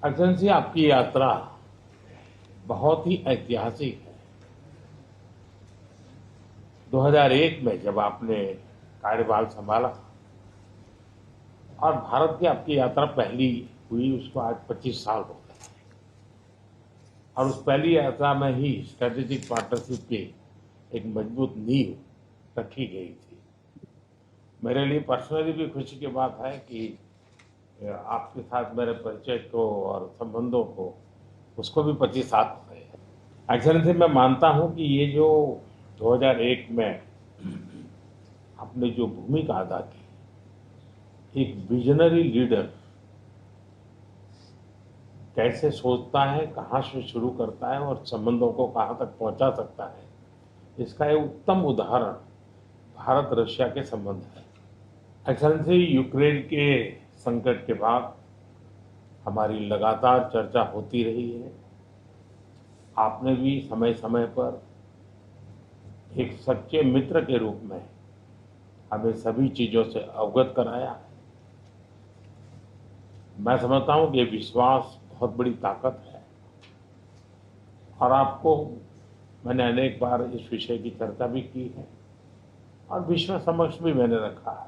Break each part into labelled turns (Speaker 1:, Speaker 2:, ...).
Speaker 1: Excellency, आपकी यात्रा बहुत ही ऐतिहासिक है। 2001 में जब आपने कार्यभार संभाला और भारत की आपकी यात्रा पहली हुई, उसको आज 25 साल हो गए और उस पहली यात्रा में ही स्ट्रेटेजिक पार्टनरशिप की एक मजबूत नींव रखी गई थी। मेरे लिए पर्सनली भी खुशी की बात है कि आपके साथ मेरे परिचय को और संबंधों को उसको भी 25 साल हो गए। एक्सेलेंसी, मैं मानता हूं कि ये जो 2001 में आपने जो भूमिका अदा की, एक विजनरी लीडर कैसे सोचता है, कहाँ से शुरू करता है और संबंधों को कहाँ तक पहुंचा सकता है, इसका एक उत्तम उदाहरण भारत रशिया के संबंध है। एक्सेलेंसी, यूक्रेन के संकट के बाद हमारी लगातार चर्चा होती रही है। आपने भी समय समय पर एक सच्चे मित्र के रूप में हमें सभी चीजों से अवगत कराया है। मैं समझता हूं कि ये विश्वास बहुत बड़ी ताकत है और आपको मैंने अनेक बार इस विषय की चर्चा भी की है और विश्व समक्ष भी मैंने रखा है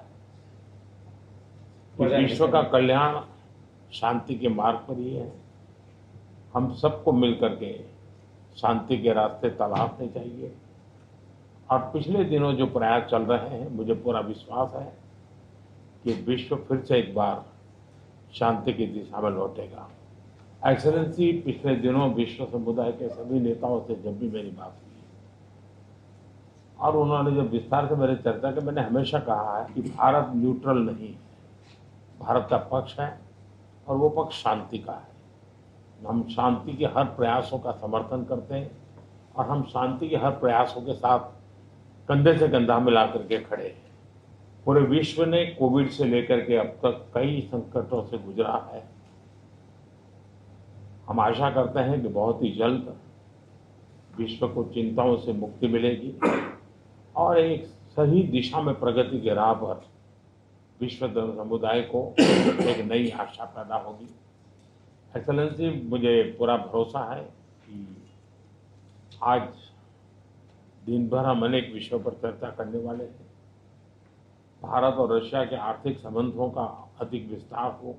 Speaker 1: कि विश्व का कल्याण शांति के मार्ग पर ही है। हम सबको मिलकर के शांति के रास्ते तलाशने चाहिए और पिछले दिनों जो प्रयास चल रहे हैं, मुझे पूरा विश्वास है कि विश्व फिर से एक बार शांति की दिशा में लौटेगा। एक्सेलेंसी, पिछले दिनों विश्व समुदाय के सभी नेताओं से जब भी मेरी बात हुई और उन्होंने जब विस्तार से मेरे चर्चा की, मैंने हमेशा कहा है कि भारत न्यूट्रल नहीं है, भारत का पक्ष है और वो पक्ष शांति का है। हम शांति के हर प्रयासों का समर्थन करते हैं और हम शांति के हर प्रयासों के साथ कंधे से कंधा मिला करके खड़े हैं। पूरे विश्व ने कोविड से लेकर के अब तक कई संकटों से गुजरा है। हम आशा करते हैं कि बहुत ही जल्द विश्व को चिंताओं से मुक्ति मिलेगी और एक सही दिशा में प्रगति के राह पर विश्व समुदाय को एक नई आशा पैदा होगी। एक्सेलेंसी, मुझे पूरा भरोसा है कि आज दिन भर हम अनेक विषयों पर चर्चा करने वाले हैं। भारत और रशिया के आर्थिक संबंधों का अधिक विस्तार हो,